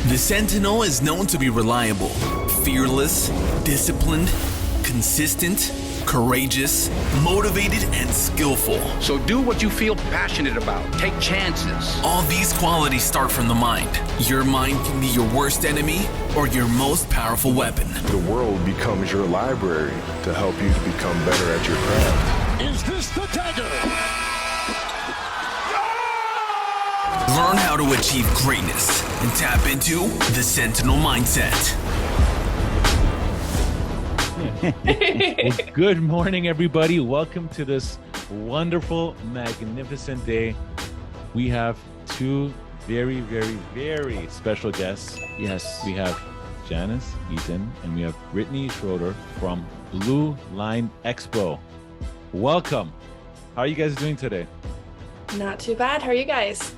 The Sentinel is known to be reliable, fearless, disciplined, consistent, courageous, motivated, and skillful. So do what you feel passionate about. Take chances. All these qualities start from the mind. Your mind can be your worst enemy or your most powerful weapon. The world becomes your library to help you to become better at your craft. Is this the dagger? Learn how to achieve greatness and tap into the Sentinel mindset. Well, good morning, everybody. Welcome to this wonderful, magnificent day. We have two very, very, very special guests. Yes. We have Janice Eaton and we have Brittani Schroeder from Blue Line EXPO. Welcome. How are you guys doing today? Not too bad. How are you guys?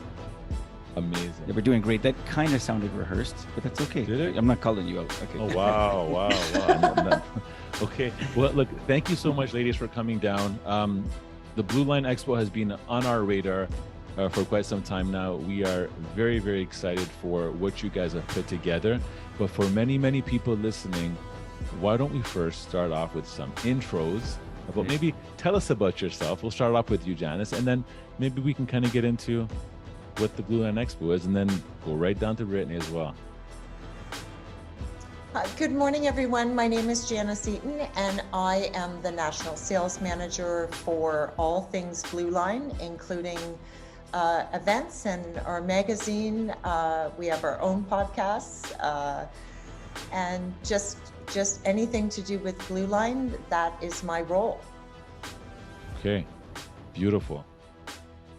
Amazing. Yeah, we're doing great. That kind of sounded rehearsed, but that's okay. Did it? I'm not calling you out. Okay. Oh, wow. Okay. Well, look, thank you so much, ladies, for coming down. The Blue Line Expo has been on our radar for quite some time now. We are very, very excited for what you guys have put together. But for many, many people listening, why don't we first start off with some intros? But maybe tell us about yourself. We'll start off with you, Janice, and then maybe we can kind of get into what the Blue Line Expo is, and then go right down to Brittani as well. Good morning, everyone. My name is Janice Eaton, and I am the National Sales Manager for all things Blue Line, including events and our magazine. We have our own podcasts, and just anything to do with Blue Line. That is my role. Okay, beautiful.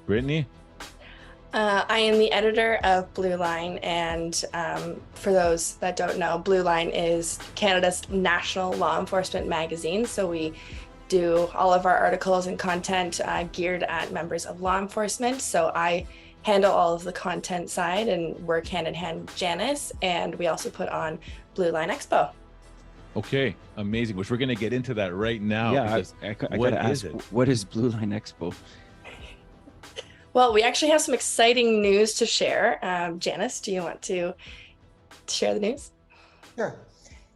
Brittani? I am the editor of Blue Line, and for those that don't know, Blue Line is Canada's national law enforcement magazine. So we do all of our articles and content geared at members of law enforcement. So I handle all of the content side and work hand in hand with Janice, and we also put on Blue Line EXPO. Okay, amazing. Which we're going to get into that right now. Yeah, I gotta ask, what is Blue Line EXPO? Well, we actually have some exciting news to share. Janice, do you want to share the news? Sure.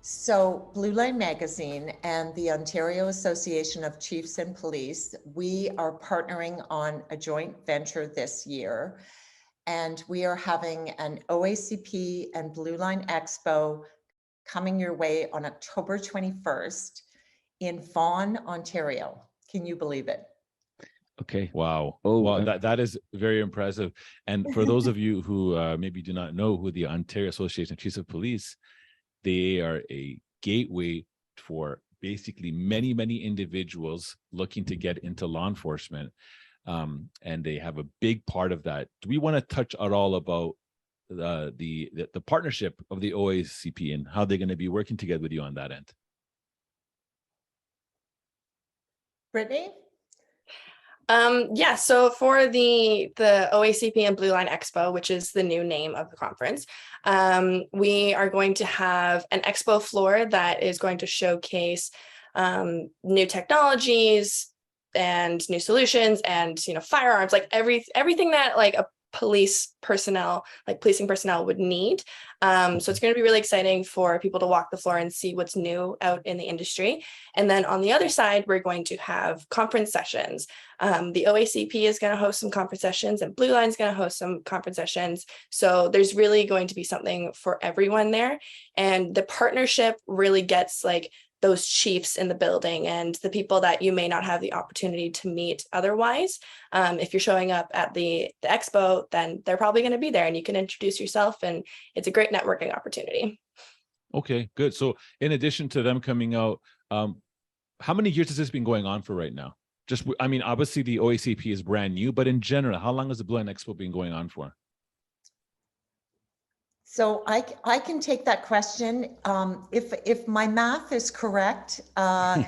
So Blue Line Magazine and the Ontario Association of Chiefs and Police, we are partnering on a joint venture this year, and we are having an OACP and Blue Line Expo coming your way on October 21st in Vaughan, Ontario. Can you believe it? Okay. Wow. Oh, wow. That is very impressive. And for those of you who maybe do not know who the Ontario Association of Chiefs of Police, they are a gateway for basically many, many individuals looking to get into law enforcement. And they have a big part of that. Do we want to touch at all about the partnership of the OACP and how they're going to be working together with you on that end? Brittani? Yeah, so for the OACP and Blue Line Expo, which is the new name of the conference, we are going to have an expo floor that is going to showcase new technologies and new solutions and firearms, like everything that like a policing personnel would need. So it's going to be really exciting for people to walk the floor and see what's new out in the industry. And then on the other side, we're going to have conference sessions. The OACP is going to host some conference sessions and Blue Line is going to host some conference sessions. So there's really going to be something for everyone there. And the partnership really gets like those chiefs in the building and the people that you may not have the opportunity to meet otherwise. If you're showing up at the expo, then they're probably going to be there and you can introduce yourself, and it's a great networking opportunity. Okay, good. So in addition to them coming out, how many years has this been going on for right now? Obviously the OACP is brand new, but in general, how long has the Blue Line Expo been going on for? So I can take that question. If my math is correct, I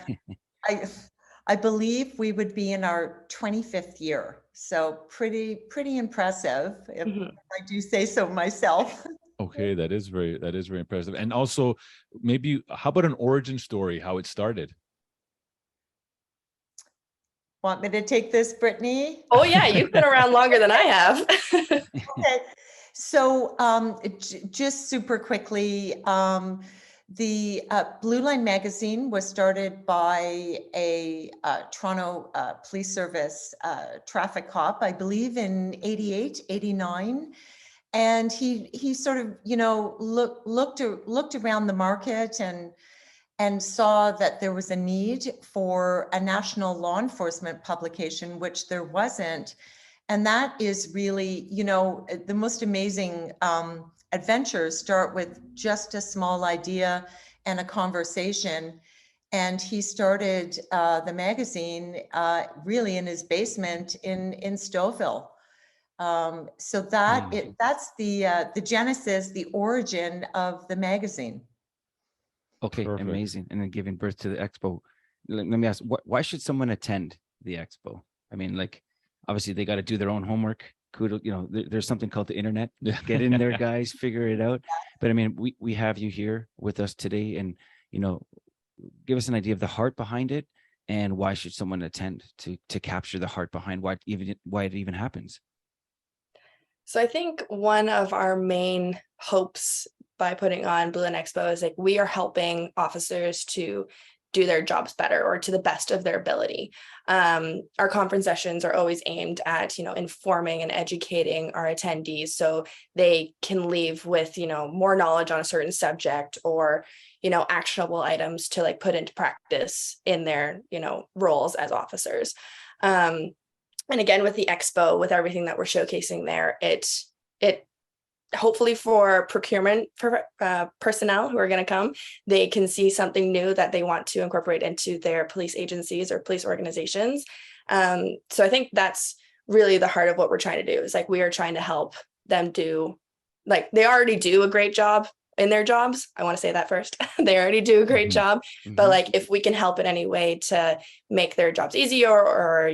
believe we would be in our 25th year. So pretty impressive, if I do say so myself. Okay, that is very impressive. And also, maybe how about an origin story, how it started? Want me to take this, Brittany? Oh yeah, you've been around longer than I have. Okay. So just super quickly, the Blue Line magazine was started by a Toronto Police Service traffic cop, I believe in 88, 89. And he sort of, looked around the market and saw that there was a need for a national law enforcement publication, which there wasn't. And that is really, the most amazing adventures start with just a small idea and a conversation. And he started the magazine really in his basement in Stouffville. So that's the genesis, the origin of the magazine. Okay, Perfect. amazing. And then giving birth to the expo. Let me ask, why should someone attend the expo? I mean, like, obviously they got to do their own homework. There's something called the internet. Get in there, guys, figure it out. But I mean, we have you here with us today, and give us an idea of the heart behind it, and why should someone attend to capture the heart behind why it even happens. So I think one of our main hopes by putting on Blue Line EXPO is like we are helping officers to do their jobs better or to the best of their ability. Our conference sessions are always aimed at, informing and educating our attendees so they can leave with, more knowledge on a certain subject or, actionable items to like put into practice in their, roles as officers. And again, with the expo, with everything that we're showcasing there, it hopefully for procurement personnel who are going to come, they can see something new that they want to incorporate into their police agencies or police organizations. So I think that's really the heart of what we're trying to do is like we are trying to help them do, like they already do a great job in their jobs. I want to say that first. They already do a great job, but like if we can help in any way to make their jobs easier or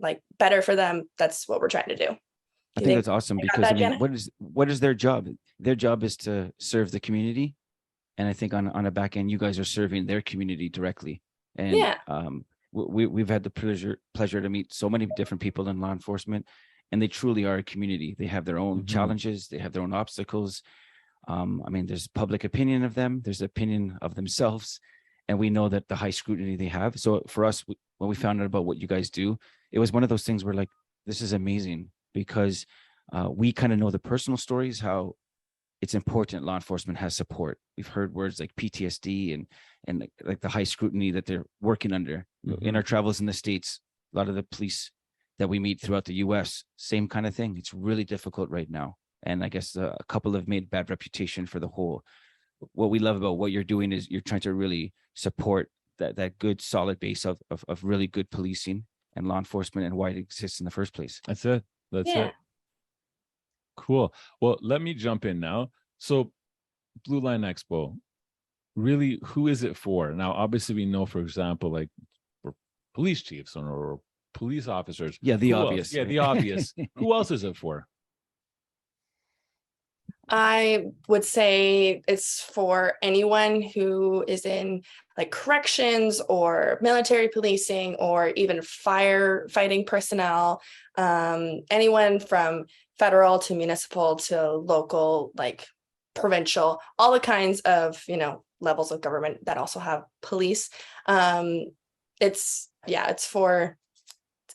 like better for them, that's what we're trying to do. I think that's awesome because I mean, what is their job? Their job is to serve the community, and I think on a back end, you guys are serving their community directly. And we've had the pleasure to meet so many different people in law enforcement, and they truly are a community. They have their own challenges, they have their own obstacles. I mean, there's public opinion of them, there's opinion of themselves, and we know that the high scrutiny they have. So for us, when we found out about what you guys do, it was one of those things where like, this is amazing because we kind of know the personal stories, how it's important law enforcement has support. We've heard words like PTSD and like the high scrutiny that they're working under. In our travels in the States, a lot of the police that we meet throughout the US, same kind of thing. It's really difficult right now. And I guess a couple have made bad reputation for the whole. What we love about what you're doing is you're trying to really support that good solid base of really good policing and law enforcement and why it exists in the first place. That's it. That's it. Cool. Well, let me jump in now. So Blue Line EXPO, really, who is it for? Now, obviously we know, for example, like for police chiefs or police officers. Yeah, the obvious. Yeah, the obvious. Who else is it for? I would say it's for anyone who is in like corrections or military policing or even firefighting personnel, anyone from federal to municipal to local, like provincial, all the kinds of, levels of government that also have police. It's for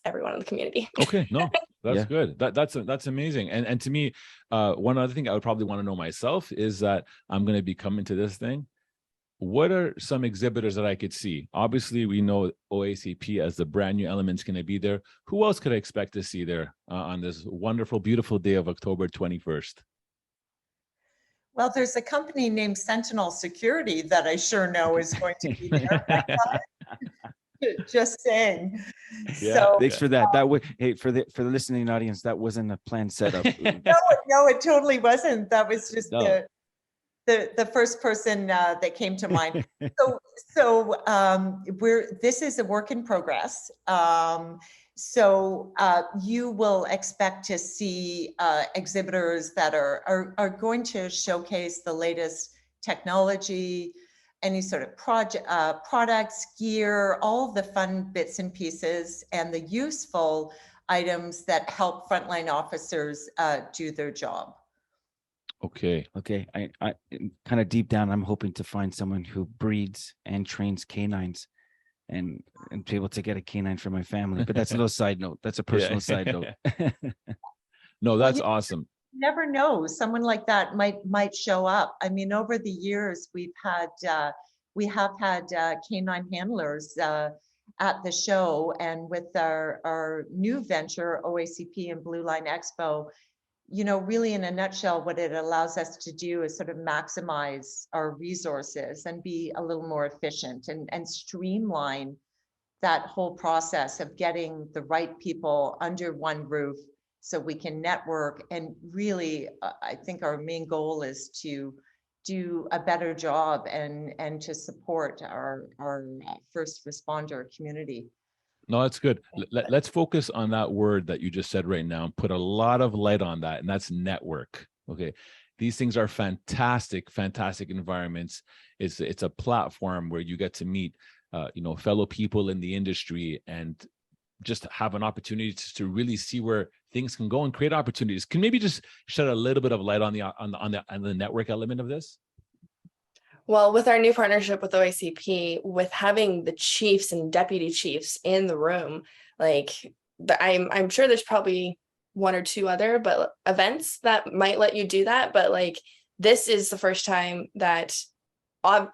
everyone in the community. Okay, no, that's good. That's amazing. And to me, one other thing I would probably want to know myself is that I'm going to be coming to this thing. What are some exhibitors that I could see? Obviously, we know OACP as the brand new element's going to be there. Who else could I expect to see there on this wonderful, beautiful day of October 21st? Well, there's a company named Sentinel Security that I sure know is going to be there. Just saying. Yeah, so, thanks for that. Hey, for the listening audience, that wasn't a planned setup. No, it totally wasn't. That was just the first person that came to mind. So this is a work in progress. So you will expect to see exhibitors that are going to showcase the latest technology any sort of products, gear, all of the fun bits and pieces, and the useful items that help frontline officers do their job. Okay. I kind of deep down, I'm hoping to find someone who breeds and trains canines and be able to get a canine for my family. But that's a little side note. That's a personal side note. No, that's awesome. Never know, someone like that might show up. I mean, over the years, we have had canine handlers at the show, and with our new venture, OACP and Blue Line EXPO, you know, really in a nutshell, what it allows us to do is sort of maximize our resources and be a little more efficient and streamline that whole process of getting the right people under one roof so we can network. And really, I think our main goal is to do a better job and to support our first responder community. No, that's good. Let's focus on that word that you just said right now and put a lot of light on that, and that's network. Okay. These things are fantastic environments. It's a platform where you get to meet, fellow people in the industry and just have an opportunity to really see where things can go and create opportunities. Can maybe just shed a little bit of light on the network element of this? Well, with our new partnership with OACP, with having the chiefs and deputy chiefs in the room, I'm sure there's probably one or two other events that might let you do that. But this is the first time that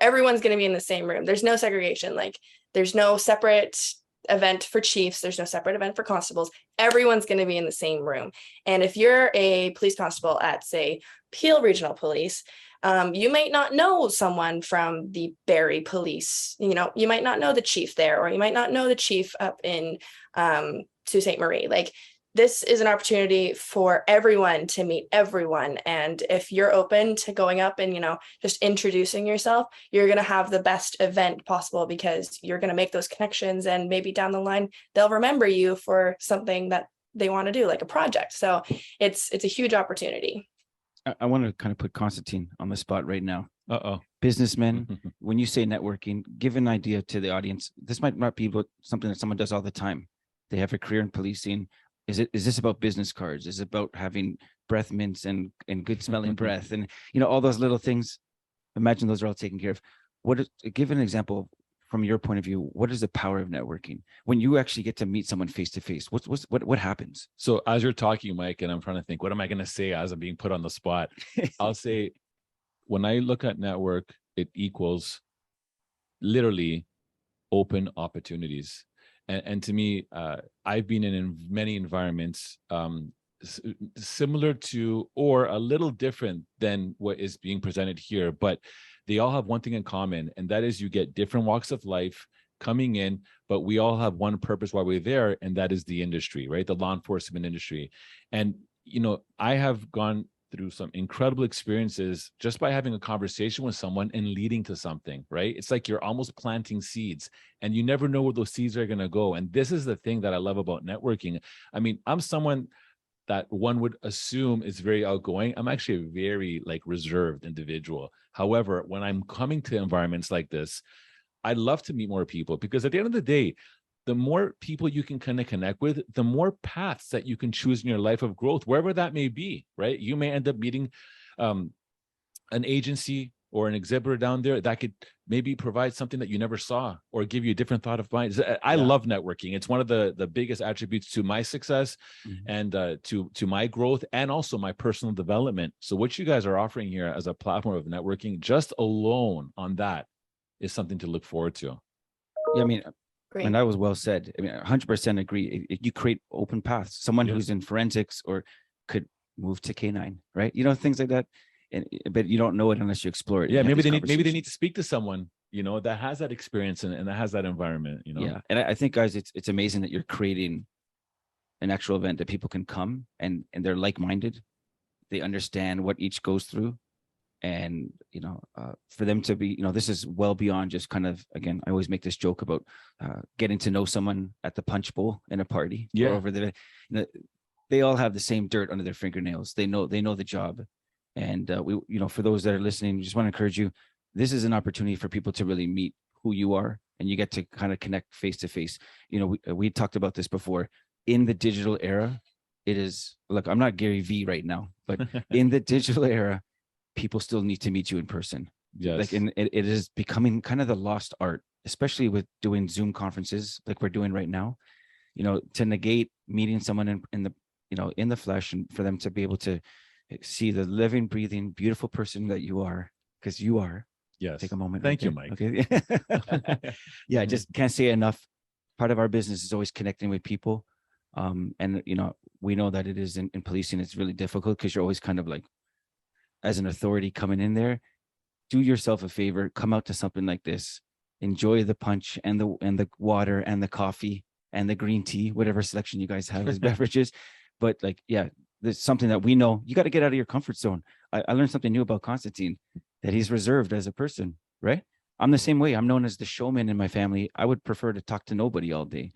everyone's going to be in the same room. There's no segregation. There's no separate event for chiefs. There's no separate event for constables. Everyone's going to be in the same room. And if you're a police constable at, say, Peel Regional Police, you might not know someone from the Barrie Police. You might not know the chief there, or you might not know the chief up in Sault Ste. Marie. This is an opportunity for everyone to meet everyone. And if you're open to going up and, just introducing yourself, you're going to have the best event possible, because you're going to make those connections, and maybe down the line, they'll remember you for something that they want to do, like a project. So it's a huge opportunity. I want to kind of put Constantine on the spot right now. Businessmen, when you say networking, give an idea to the audience. This might not be something that someone does all the time. They have a career in policing. Is this about business cards? Is it about having breath mints and good smelling breath and all those little things? Imagine those are all taken care of. Give an example from your point of view. What is the power of networking when you actually get to meet someone face to face? What happens? So as you're talking, Mike, and I'm trying to think, what am I going to say as I'm being put on the spot? I'll say, when I look at network, it equals literally open opportunities. And to me, I've been in many environments similar to, or a little different than what is being presented here, but they all have one thing in common, and that is you get different walks of life coming in, but we all have one purpose while we're there, and that is the industry, right? The law enforcement industry. And, I have gone through some incredible experiences just by having a conversation with someone and leading to something, right? It's like you're almost planting seeds, and you never know where those seeds are going to go. And this is the thing that I love about networking. I mean, I'm someone that one would assume is very outgoing. I'm actually a very reserved individual. However, when I'm coming to environments like this, I love to meet more people, because at the end of the day, the more people you can kind of connect with, the more paths that you can choose in your life of growth, wherever that may be, right? You may end up meeting an agency or an exhibitor down there that could maybe provide something that you never saw, or give you a different thought of mind. I love networking. It's one of the biggest attributes to my success and to my growth, and also my personal development. So what you guys are offering here as a platform of networking, just alone on that, is something to look forward to. Yeah, I mean, Great. And that was well said. I mean, 100% agree. You create open paths. Someone who's in forensics or could move to canine, right? Things like that. But you don't know it unless you explore it. Yeah, maybe they need to speak to someone, that has that experience and that has that environment, Yeah, and I think, guys, it's amazing that you're creating an actual event that people can come and they're like-minded. They understand what each goes through. And, for them to be, this is well beyond just kind of, again, I always make this joke about getting to know someone at the punch bowl in a party. Yeah. Or over the, they all have the same dirt under their fingernails. They know the job. And we, for those that are listening, we just want to encourage you. this is an opportunity for people to really meet who you are, and you get to kind of connect face to face. You know, we talked about this before. In the digital era, it is, look, I'm not Gary V right now, but in the digital era, people still need to meet you in person. Yes. Like, and it is becoming kind of the lost art, especially with doing Zoom conferences like we're doing right now. You know, to negate meeting someone in the, you know, in the flesh, and for them to be able to see the living, breathing, beautiful person that you are, because you are. Yes. Take a moment. Thank you, Mike. Mike. Okay. Yeah, I just can't say enough. Part of our business is always connecting with people. And, you know, we know that it is in policing, it's really difficult because you're always kind of like, as an authority coming in there, do yourself a favor, come out to something like this, enjoy the punch and the water and the coffee and the green tea, whatever selection you guys have as beverages. But like, yeah, there's something that we know you got to get out of your comfort zone. I learned something new about Constantine, that he's reserved as a person, right? I'm the same way. I'm known as the showman in my family. I would prefer to talk to nobody all day,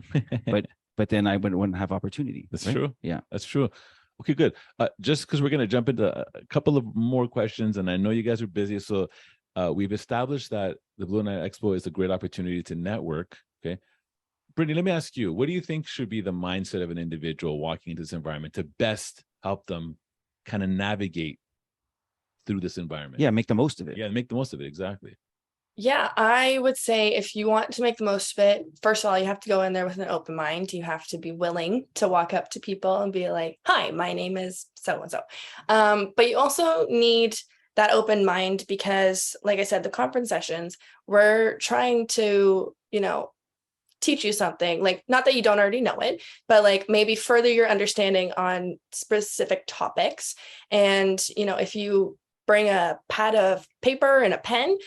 but then I wouldn't have opportunity. That's right? true. Yeah, that's true. Okay, good. Just because we're going to jump into a couple of more questions, and I know you guys are busy, so we've established that the Blue Line Expo is a great opportunity to network. Okay, Brittani, let me ask you, what do you think should be the mindset of an individual walking into this environment to best help them kind of navigate through this environment? Yeah, make the most of it. Yeah, make the most of it. Exactly. Yeah, I would say if you want to make the most of it, first of all, you have to go in there with an open mind. You have to be willing to walk up to people and be like, hi, my name is so-and-so. But you also need that open mind because, like I said, the conference sessions, we're trying to, you know, teach you something, like, not that you don't already know it, but like maybe further your understanding on specific topics. And, you know, if you bring a pad of paper and a pen,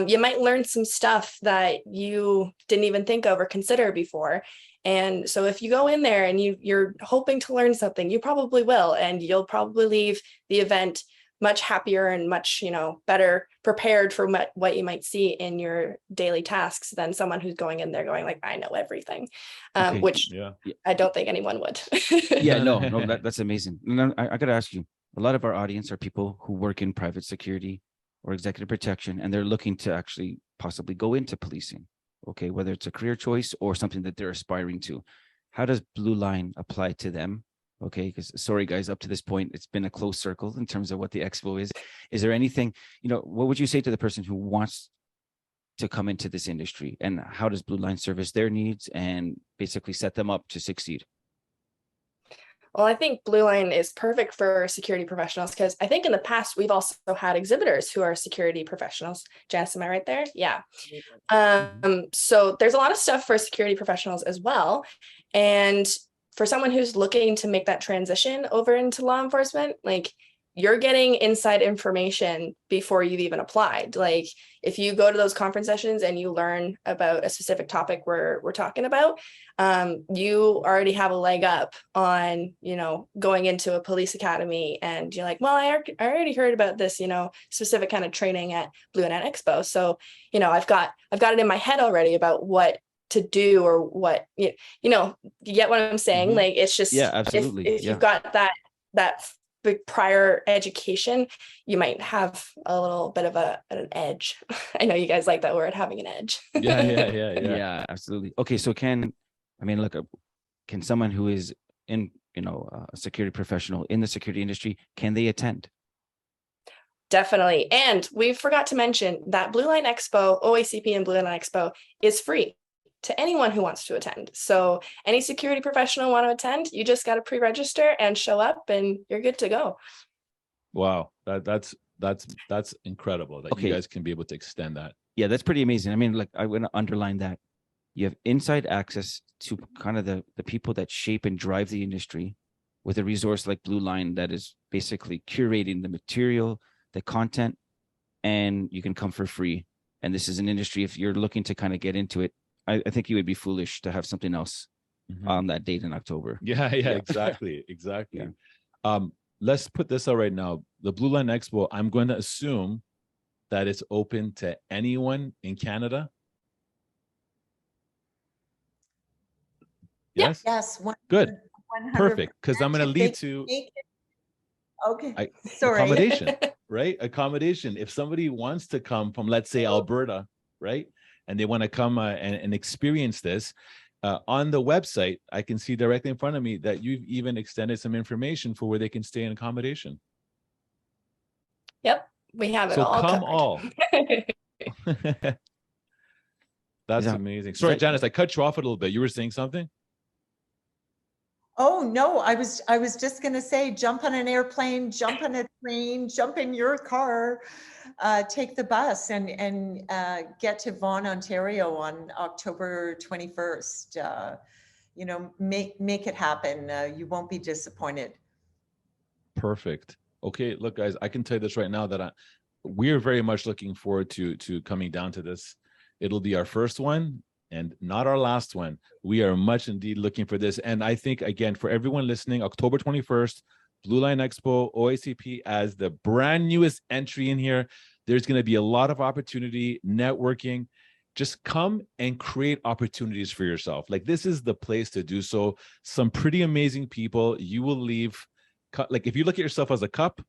you might learn some stuff that you didn't even think of or consider before. And so if you go in there and you're hoping to learn something, you probably will, and you'll probably leave the event much happier and much, you know, better prepared for what you might see in your daily tasks than someone who's going in there going like, I know everything, Okay. which Yeah. I don't think anyone would. Yeah, no, that's amazing. And I got to ask you, a lot of our audience are people who work in private security or executive protection, and they're looking to actually possibly go into policing. Okay, whether it's a career choice or something that they're aspiring to. How does Blue Line apply to them? Okay, because sorry guys, up to this point, it's been a closed circle in terms of what the expo is. Is there anything, you know, what would you say to the person who wants to come into this industry, and how does Blue Line service their needs and basically set them up to succeed? Well, I think Blue Line is perfect for security professionals because I think in the past we've also had exhibitors who are security professionals. Janice, am I right there? Yeah. So there's a lot of stuff for security professionals as well. And for someone who's looking to make that transition over into law enforcement, like, you're getting inside information before you've even applied. Like, if you go to those conference sessions and you learn about a specific topic we're talking about, you already have a leg up on, you know, going into a police academy, and you're like, well, I already heard about this, you know, specific kind of training at Blue Line EXPO. So, you know, I've got it in my head already about what to do or what, you know, you get what I'm saying? Mm-hmm. Like, it's just, yeah, absolutely. If you've got that big prior education, you might have a little bit of an edge. I know you guys like that word, having an edge. Yeah, absolutely. Okay, so can someone who is in, you know, a security professional in the security industry, can they attend? Definitely. And we forgot to mention that Blue Line EXPO, OACP and Blue Line EXPO is free to anyone who wants to attend. So any security professional want to attend, you just got to pre-register and show up and you're good to go. Wow. That's incredible that you guys can be able to extend that. Yeah, that's pretty amazing. I mean, like, I want to underline that. You have inside access to kind of the people that shape and drive the industry with a resource like Blue Line that is basically curating the material, the content, and you can come for free. And this is an industry, if you're looking to kind of get into it, I think you would be foolish to have something else on that date in October. Yeah, exactly. Yeah. Let's put this out right now. The Blue Line Expo, I'm going to assume that it's open to anyone in Canada. Yes? Yes. Good. 100%. Perfect. Because I'm going to lead to sorry. accommodation. right? Accommodation. If somebody wants to come from, let's say, Alberta, right? And they want to come and experience this, on the website, I can see directly in front of me that you've even extended some information for where they can stay in accommodation. Yep, we have it so all come covered. all. That's amazing. Sorry, Janice, I cut you off a little bit. You were saying something? Oh, no, I was just going to say, jump on an airplane, jump on a train, jump in your car, take the bus and get to Vaughan, Ontario on October 21st. You know, make it happen. You won't be disappointed. Perfect. Okay, look, guys, I can tell you this right now that we're very much looking forward to coming down to this. It'll be our first one and not our last one. We are much indeed looking for this. And I think, again, for everyone listening, October 21st, Blue Line Expo, OACP as the brand newest entry in here. There's going to be a lot of opportunity, networking. Just come and create opportunities for yourself. Like, this is the place to do so. Some pretty amazing people. You will leave, like, if you look at yourself as a cup,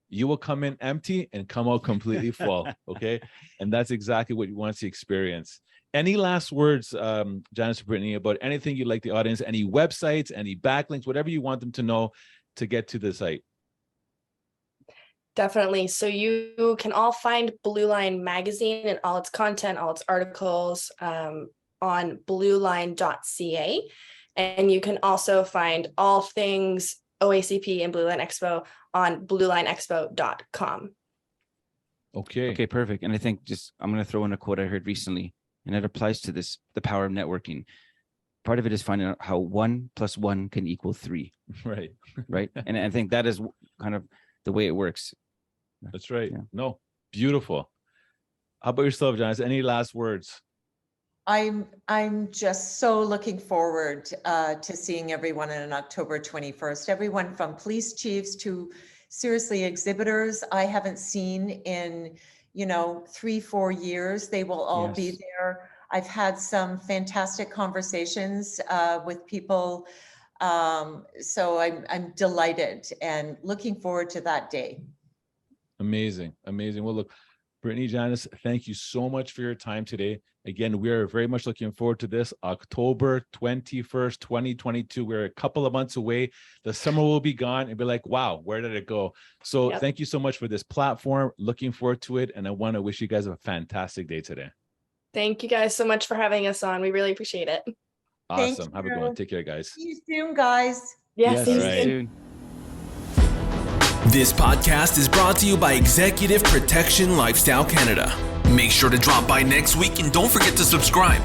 you will come in empty and come out completely full. Okay. And that's exactly what you want to experience. Any last words, Janice or Brittani, about anything you'd like the audience, any websites, any backlinks, whatever you want them to know to get to the site? Definitely. So you can all find Blue Line magazine and all its content, all its articles on blueline.ca. And you can also find all things OACP and Blue Line Expo on bluelineexpo.com. Okay, perfect. And I think I'm going to throw in a quote I heard recently, and it applies to this, the power of networking. Part of it is finding out how 1 + 1 can equal 3. Right. Right. And I think that is kind of the way it works. That's right. Yeah. No, beautiful. How about yourself, Janice? Any last words? I'm just so looking forward to seeing everyone on October 21st. Everyone from police chiefs to seriously exhibitors I haven't seen in 3-4 years. They will all be there. I've had some fantastic conversations with people. So I'm delighted and looking forward to that day. Amazing. Well, look, Brittani, Janice, thank you so much for your time today. Again, we are very much looking forward to this October 21st, 2022. We're a couple of months away. The summer will be gone and be like, wow, where did it go? So Thank you so much for this platform. Looking forward to it. And I want to wish you guys a fantastic day today. Thank you guys so much for having us on. We really appreciate it. Awesome. Have a good one. Take care, guys. See you soon, guys. Yes, see you soon. This podcast is brought to you by Executive Protection Lifestyle Canada. Make sure to drop by next week and don't forget to subscribe.